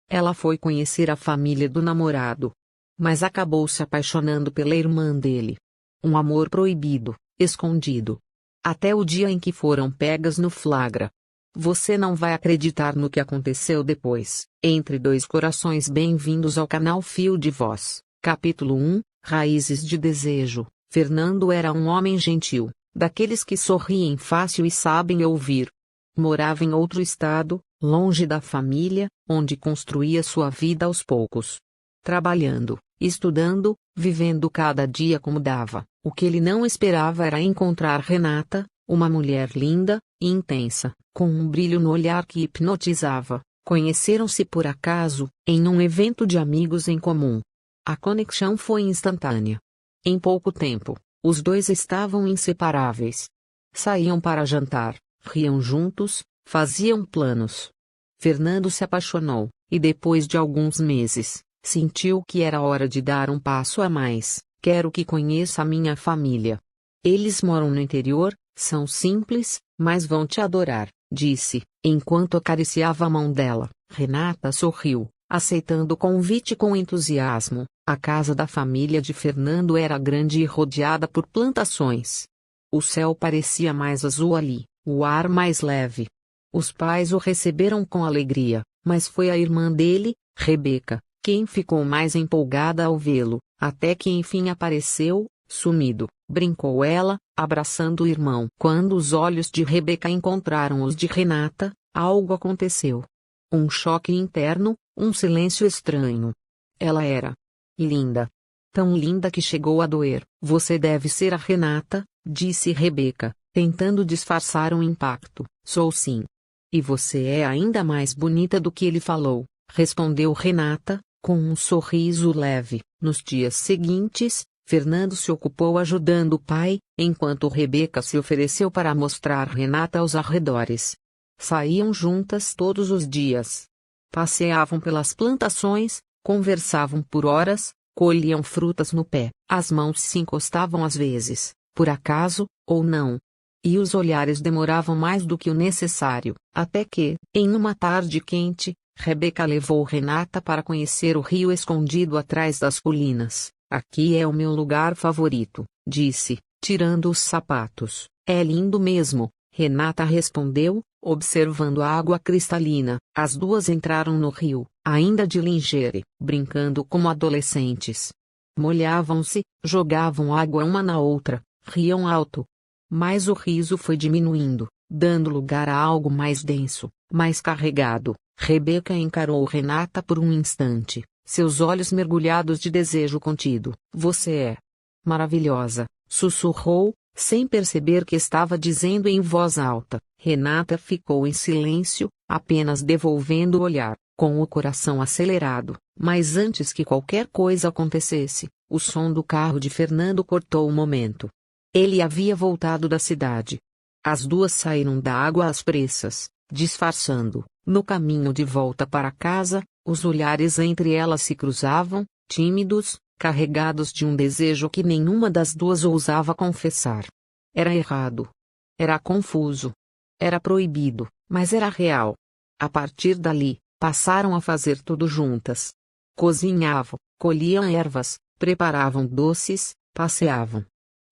Ela foi conhecer a família do namorado, mas acabou se apaixonando pela irmã dele. Um amor proibido, escondido. Até o dia em que foram pegas no flagra. Você não vai acreditar no que aconteceu depois. Entre dois corações, bem-vindos ao canal Fio de Voz. Capítulo 1, Raízes de Desejo. Fernando era um homem gentil, daqueles que sorriem fácil e sabem ouvir. Morava em outro estado, longe da família, onde construía sua vida aos poucos. Trabalhando, estudando, vivendo cada dia como dava. O que ele não esperava era encontrar Renata, uma mulher linda e intensa, com um brilho no olhar que hipnotizava. Conheceram-se por acaso, em um evento de amigos em comum. A conexão foi instantânea. Em pouco tempo, os dois estavam inseparáveis. Saíam para jantar, riam juntos, faziam planos. Fernando se apaixonou, e depois de alguns meses, sentiu que era hora de dar um passo a mais. Quero que conheça a minha família. Eles moram no interior, são simples, mas vão te adorar, disse, enquanto acariciava a mão dela. Renata sorriu, aceitando o convite com entusiasmo. A casa da família de Fernando era grande e rodeada por plantações. O céu parecia mais azul ali, o ar mais leve. Os pais o receberam com alegria, mas foi a irmã dele, Rebeca, quem ficou mais empolgada ao vê-lo, até que enfim apareceu, sumido, brincou ela, abraçando o irmão. Quando os olhos de Rebeca encontraram os de Renata, algo aconteceu. Um choque interno, um silêncio estranho. Ela era linda. Tão linda que chegou a doer. Você deve ser a Renata, disse Rebeca, tentando disfarçar o impacto. Sou sim. E você é ainda mais bonita do que ele falou, respondeu Renata, com um sorriso leve. Nos dias seguintes, Fernando se ocupou ajudando o pai, enquanto Rebeca se ofereceu para mostrar Renata aos arredores. Saíam juntas todos os dias. Passeavam pelas plantações, conversavam por horas, colhiam frutas no pé. As mãos se encostavam às vezes, por acaso, ou não. E os olhares demoravam mais do que o necessário, até que, em uma tarde quente, Rebeca levou Renata para conhecer o rio escondido atrás das colinas. Aqui é o meu lugar favorito, disse, tirando os sapatos. É lindo mesmo, Renata respondeu, observando a água cristalina. As duas entraram no rio, ainda de lingerie, brincando como adolescentes. Molhavam-se, jogavam água uma na outra, riam alto. Mas o riso foi diminuindo, dando lugar a algo mais denso, mais carregado. Rebeca encarou Renata por um instante, seus olhos mergulhados de desejo contido. Você é maravilhosa, sussurrou, sem perceber que estava dizendo em voz alta. Renata ficou em silêncio, apenas devolvendo o olhar, com o coração acelerado. Mas antes que qualquer coisa acontecesse, o som do carro de Fernando cortou o momento. Ele havia voltado da cidade. As duas saíram da água às pressas, disfarçando. No caminho de volta para casa, os olhares entre elas se cruzavam, tímidos, carregados de um desejo que nenhuma das duas ousava confessar. Era errado. Era confuso. Era proibido, mas era real. A partir dali, passaram a fazer tudo juntas. Cozinhavam, colhiam ervas, preparavam doces, passeavam.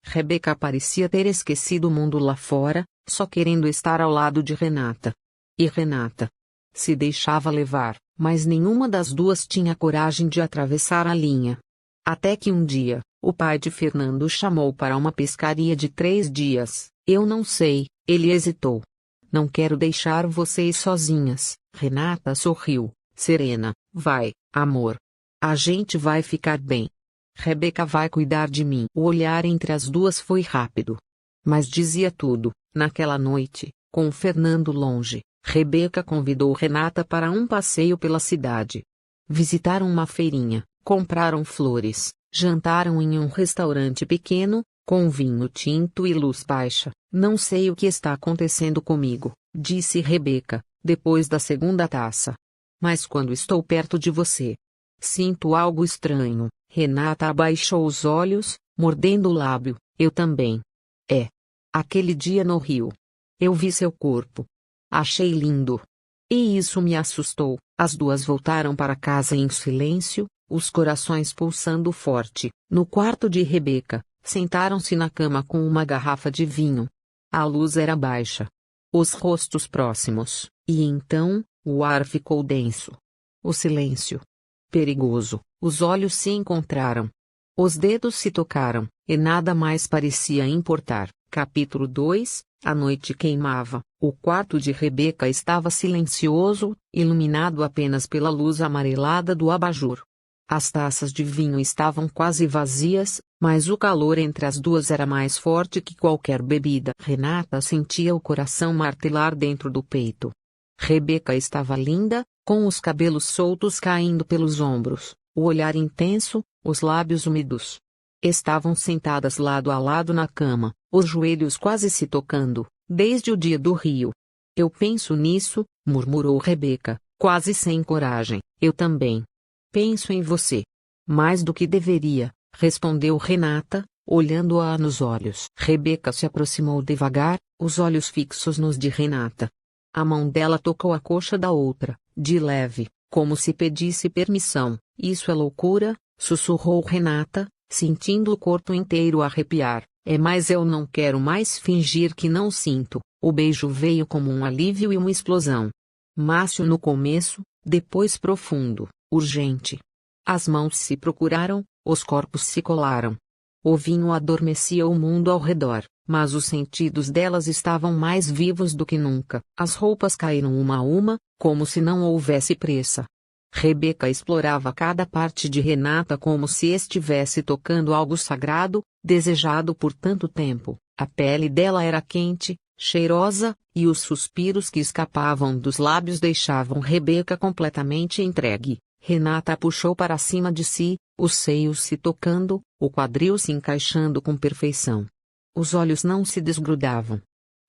Rebeca parecia ter esquecido o mundo lá fora, só querendo estar ao lado de Renata. E Renata se deixava levar, mas nenhuma das duas tinha coragem de atravessar a linha. Até que um dia, o pai de Fernando chamou para uma pescaria de 3 dias. Eu não sei, ele hesitou. Não quero deixar vocês sozinhas. Renata sorriu, serena. Vai, amor. A gente vai ficar bem. Rebeca vai cuidar de mim. O olhar entre as duas foi rápido. Mas dizia tudo. Naquela noite, com Fernando longe, Rebeca convidou Renata para um passeio pela cidade. Visitaram uma feirinha, compraram flores, jantaram em um restaurante pequeno, com vinho tinto e luz baixa. Não sei o que está acontecendo comigo, disse Rebeca, depois da segunda taça. Mas quando estou perto de você, sinto algo estranho. Renata abaixou os olhos, mordendo o lábio. Eu também. É. Aquele dia no rio. Eu vi seu corpo. Achei lindo. E isso me assustou. As duas voltaram para casa em silêncio, os corações pulsando forte. No quarto de Rebeca, sentaram-se na cama com uma garrafa de vinho. A luz era baixa. Os rostos próximos, e então, o ar ficou denso. O silêncio. Perigoso. Os olhos se encontraram. Os dedos se tocaram, e nada mais parecia importar. Capítulo 2. A noite queimava. O quarto de Rebeca estava silencioso, iluminado apenas pela luz amarelada do abajur. As taças de vinho estavam quase vazias, mas o calor entre as duas era mais forte que qualquer bebida. Renata sentia o coração martelar dentro do peito. Rebeca estava linda, com os cabelos soltos caindo pelos ombros, o olhar intenso, os lábios úmidos. Estavam sentadas lado a lado na cama, os joelhos quase se tocando, desde o dia do rio. Eu penso nisso, murmurou Rebeca, quase sem coragem. Eu também. Penso em você. Mais do que deveria, respondeu Renata, olhando-a nos olhos. Rebeca se aproximou devagar, os olhos fixos nos de Renata. A mão dela tocou a coxa da outra, de leve, como se pedisse permissão. Isso é loucura, sussurrou Renata, sentindo o corpo inteiro arrepiar. Mas eu não quero mais fingir que não sinto. O beijo veio como um alívio e uma explosão. Mácio no começo, depois profundo, urgente. As mãos se procuraram, os corpos se colaram. O vinho adormecia o mundo ao redor, mas os sentidos delas estavam mais vivos do que nunca. As roupas caíram uma a uma, como se não houvesse pressa. Rebeca explorava cada parte de Renata como se estivesse tocando algo sagrado, desejado por tanto tempo. A pele dela era quente, cheirosa, e os suspiros que escapavam dos lábios deixavam Rebeca completamente entregue. Renata a puxou para cima de si, os seios se tocando, o quadril se encaixando com perfeição. Os olhos não se desgrudavam.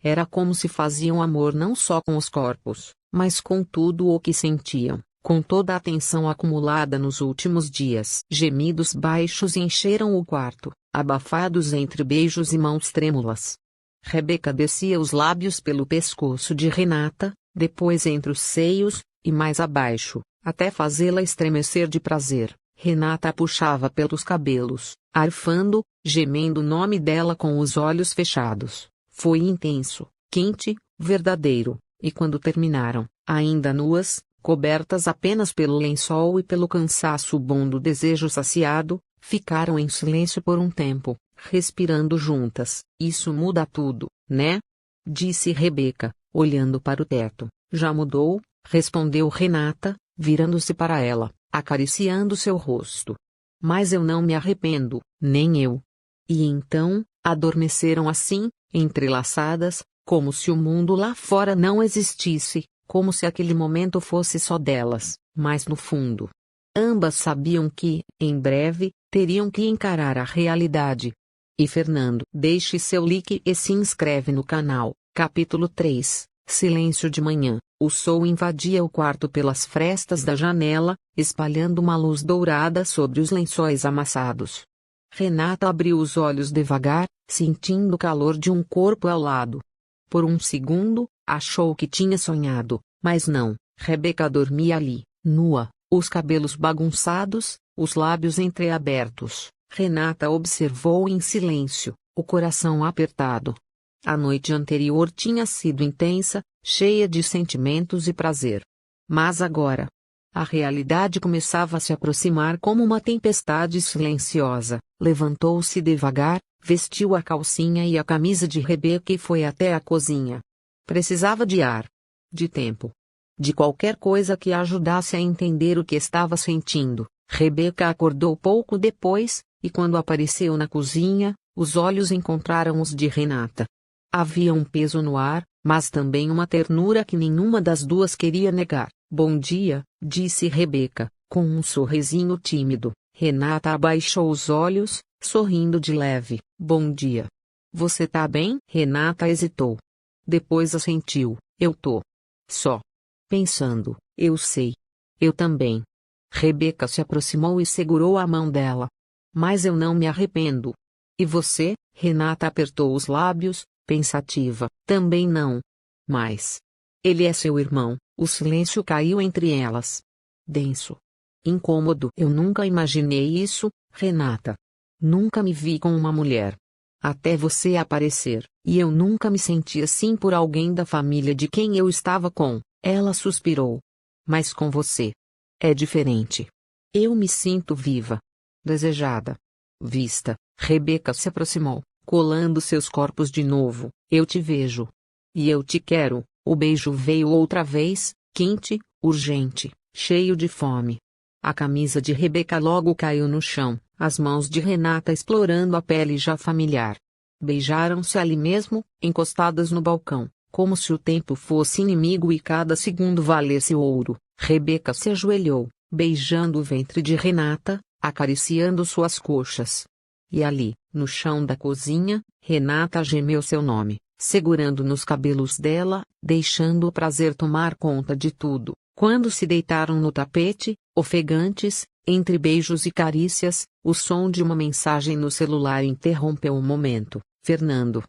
Era como se faziam amor não só com os corpos, mas com tudo o que sentiam, com toda a tensão acumulada nos últimos dias. Gemidos baixos encheram o quarto, abafados entre beijos e mãos trêmulas. Rebeca descia os lábios pelo pescoço de Renata, depois entre os seios, e mais abaixo, até fazê-la estremecer de prazer. Renata a puxava pelos cabelos, arfando, gemendo o nome dela com os olhos fechados. Foi intenso, quente, verdadeiro, e quando terminaram, ainda nuas, cobertas apenas pelo lençol e pelo cansaço bom do desejo saciado, ficaram em silêncio por um tempo, respirando juntas. Isso muda tudo, né? Disse Rebeca, olhando para o teto. Já mudou, respondeu Renata, virando-se para ela, acariciando seu rosto. Mas eu não me arrependo, nem eu. E então, adormeceram assim, entrelaçadas, como se o mundo lá fora não existisse, como se aquele momento fosse só delas, mas no fundo. Ambas sabiam que, em breve, teriam que encarar a realidade. E Fernando, deixe seu like e se inscreve no canal. Capítulo 3. Silêncio de manhã. O sol invadia o quarto pelas frestas da janela, espalhando uma luz dourada sobre os lençóis amassados. Renata abriu os olhos devagar, sentindo o calor de um corpo ao lado. Por um segundo, achou que tinha sonhado, mas não. Rebeca dormia ali, nua, os cabelos bagunçados, os lábios entreabertos. Renata observou em silêncio, o coração apertado. A noite anterior tinha sido intensa, cheia de sentimentos e prazer. Mas agora, a realidade começava a se aproximar como uma tempestade silenciosa. Levantou-se devagar, vestiu a calcinha e a camisa de Rebeca e foi até a cozinha. Precisava de ar. De tempo. De qualquer coisa que a ajudasse a entender o que estava sentindo. Rebeca acordou pouco depois, e quando apareceu na cozinha, os olhos encontraram os de Renata. Havia um peso no ar, mas também uma ternura que nenhuma das duas queria negar. Bom dia, disse Rebeca, com um sorrisinho tímido. Renata abaixou os olhos, sorrindo de leve. Bom dia. Você tá bem? Renata hesitou. Depois assentiu. Eu tô. Só. Pensando, eu sei. Eu também. Rebeca se aproximou e segurou a mão dela. Mas eu não me arrependo. E você? Renata apertou os lábios, pensativa. Também não. Mas. Ele é seu irmão. O silêncio caiu entre elas. Denso. Incômodo. Eu nunca imaginei isso, Renata. Nunca me vi com uma mulher. Até você aparecer, e eu nunca me senti assim por alguém da família de quem eu estava com. Ela suspirou. Mas com você. É diferente. Eu me sinto viva. Desejada. Vista. Rebeca se aproximou, colando seus corpos de novo. Eu te vejo. E eu te quero. O beijo veio outra vez, quente, urgente, cheio de fome. A camisa de Rebeca logo caiu no chão, as mãos de Renata explorando a pele já familiar. Beijaram-se ali mesmo, encostadas no balcão, como se o tempo fosse inimigo e cada segundo valesse ouro. Rebeca se ajoelhou, beijando o ventre de Renata, acariciando suas coxas. E ali, no chão da cozinha, Renata gemeu seu nome, segurando nos cabelos dela, deixando o prazer tomar conta de tudo. Quando se deitaram no tapete, ofegantes, entre beijos e carícias, o som de uma mensagem no celular interrompeu o momento. Fernando.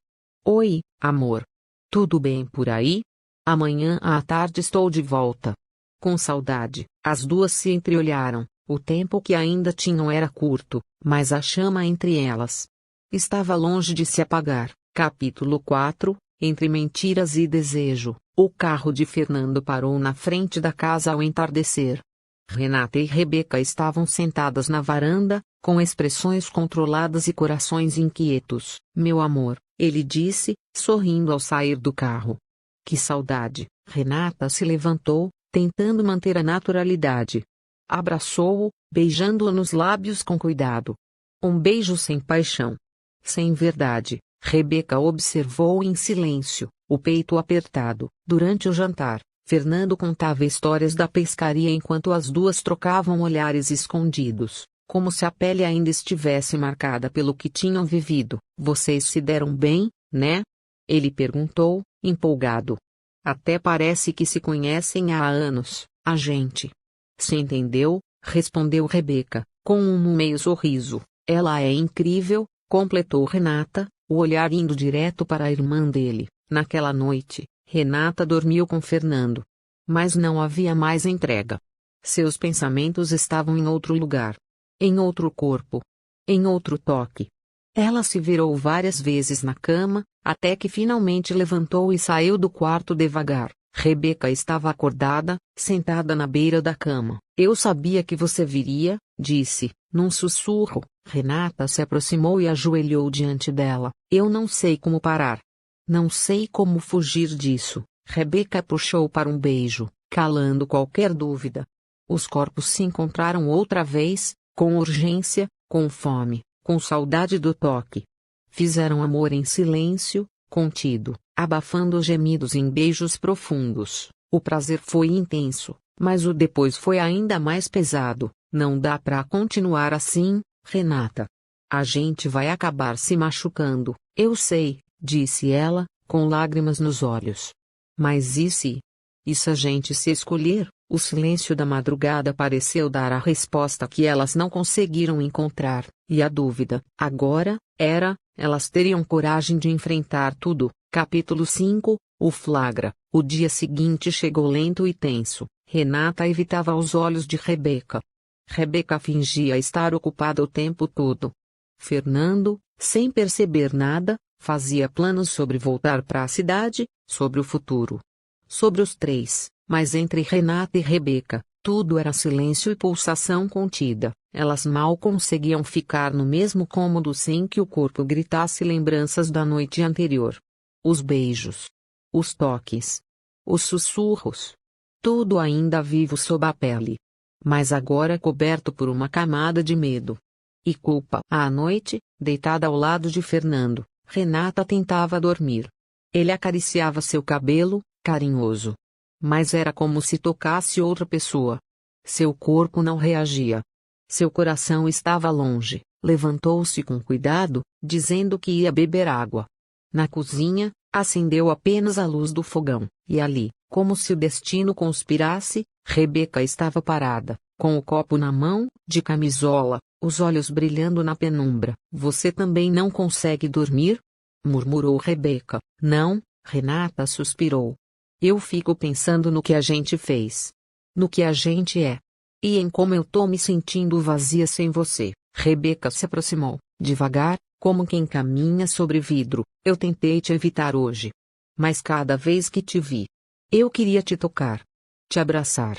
Oi, amor. Tudo bem por aí? Amanhã à tarde estou de volta. Com saudade. As duas se entreolharam. O tempo que ainda tinham era curto, mas a chama entre elas estava longe de se apagar. Capítulo 4. Entre mentiras e desejo. O carro de Fernando parou na frente da casa ao entardecer. Renata e Rebeca estavam sentadas na varanda, com expressões controladas e corações inquietos. Meu amor, ele disse, sorrindo ao sair do carro. Que saudade. Renata se levantou, tentando manter a naturalidade. Abraçou-o, beijando-o nos lábios com cuidado. Um beijo sem paixão. Sem verdade. Rebeca observou em silêncio, o peito apertado. Durante o jantar, Fernando contava histórias da pescaria enquanto as duas trocavam olhares escondidos, como se a pele ainda estivesse marcada pelo que tinham vivido. Vocês se deram bem, né? Ele perguntou, empolgado. Até parece que se conhecem há anos, a gente. Se entendeu? Respondeu Rebeca, com um meio sorriso. Ela é incrível, completou Renata, o olhar indo direto para a irmã dele. Naquela noite, Renata dormiu com Fernando. Mas não havia mais entrega. Seus pensamentos estavam em outro lugar. Em outro corpo. Em outro toque. Ela se virou várias vezes na cama, até que finalmente levantou e saiu do quarto devagar. Rebeca estava acordada, sentada na beira da cama. Eu sabia que você viria, disse, num sussurro. Renata se aproximou e ajoelhou diante dela. Eu não sei como parar. Não sei como fugir disso. Rebeca puxou para um beijo, calando qualquer dúvida. Os corpos se encontraram outra vez, com urgência, com fome, com saudade do toque. Fizeram amor em silêncio, contido, abafando gemidos em beijos profundos. O prazer foi intenso, mas o depois foi ainda mais pesado. Não dá pra continuar assim, Renata. A gente vai acabar se machucando, eu sei, disse ela, com lágrimas nos olhos. Mas e se? E se a gente se escolher? O silêncio da madrugada pareceu dar a resposta que elas não conseguiram encontrar, e a dúvida, agora, era, elas teriam coragem de enfrentar tudo. Capítulo 5. O flagra. O dia seguinte chegou lento e tenso. Renata evitava os olhos de Rebeca. Rebeca fingia estar ocupada o tempo todo. Fernando, sem perceber nada, fazia planos sobre voltar para a cidade, sobre o futuro. Sobre os três, mas entre Renata e Rebeca, tudo era silêncio e pulsação contida. Elas mal conseguiam ficar no mesmo cômodo sem que o corpo gritasse lembranças da noite anterior. Os beijos. Os toques. Os sussurros. Tudo ainda vivo sob a pele. Mas agora coberto por uma camada de medo. E culpa. À noite, deitada ao lado de Fernando, Renata tentava dormir. Ele acariciava seu cabelo, carinhoso. Mas era como se tocasse outra pessoa. Seu corpo não reagia. Seu coração estava longe. Levantou-se com cuidado, dizendo que ia beber água. Na cozinha, acendeu apenas a luz do fogão, e ali, como se o destino conspirasse, Rebeca estava parada, com o copo na mão, de camisola, os olhos brilhando na penumbra. Você também não consegue dormir? Murmurou Rebeca. Não, Renata suspirou. Eu fico pensando no que a gente fez. No que a gente é. E em como eu tô me sentindo vazia sem você. Rebeca se aproximou, devagar, como quem caminha sobre vidro. Eu tentei te evitar hoje. Mas cada vez que te vi, eu queria te tocar. Te abraçar.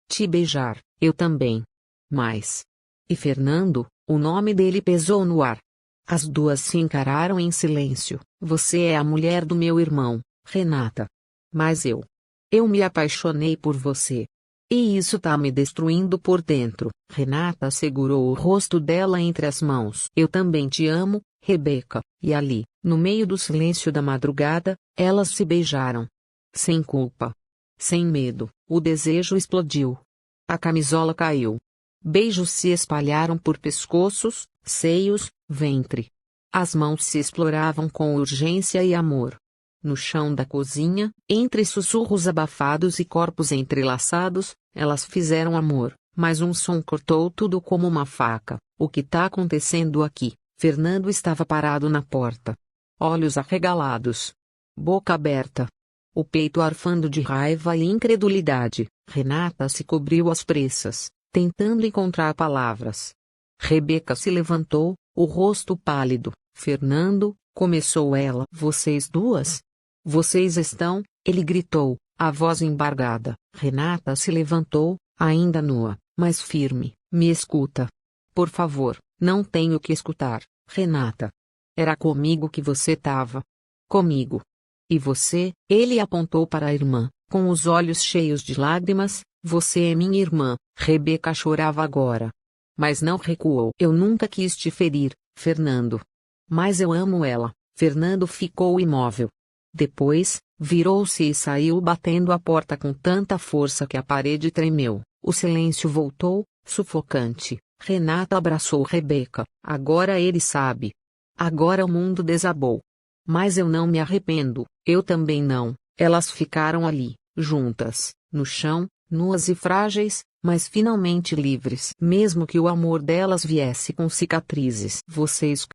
Te beijar, eu também. Mas. E Fernando, o nome dele pesou no ar. As duas se encararam em silêncio. Você é a mulher do meu irmão, Renata. Mas eu me apaixonei por você. E isso tá me destruindo por dentro. Renata segurou o rosto dela entre as mãos. Eu também te amo, Rebeca. E ali, no meio do silêncio da madrugada, elas se beijaram. Sem culpa. Sem medo, o desejo explodiu. A camisola caiu. Beijos se espalharam por pescoços, seios, ventre. As mãos se exploravam com urgência e amor. No chão da cozinha, entre sussurros abafados e corpos entrelaçados, elas fizeram amor, mas um som cortou tudo como uma faca. O que tá acontecendo aqui? Fernando estava parado na porta. Olhos arregalados. Boca aberta. O peito arfando de raiva e incredulidade. Renata se cobriu às pressas, tentando encontrar palavras. Rebeca se levantou, o rosto pálido. Fernando, começou ela. Vocês duas? Vocês estão? Ele gritou, a voz embargada. Renata se levantou, ainda nua, mas firme. Me escuta. Por favor, não tenho que escutar, Renata. Era comigo que você tava. Comigo. E você? Ele apontou para a irmã, com os olhos cheios de lágrimas. Você é minha irmã. Rebeca chorava agora. Mas não recuou. Eu nunca quis te ferir, Fernando. Mas eu amo ela. Fernando ficou imóvel. Depois, virou-se e saiu batendo a porta com tanta força que a parede tremeu. O silêncio voltou, sufocante. Renata abraçou Rebeca. Agora ele sabe. Agora o mundo desabou. Mas eu não me arrependo, eu também não. Elas ficaram ali, juntas, no chão, nuas e frágeis, mas finalmente livres. Mesmo que o amor delas viesse com cicatrizes. Vocês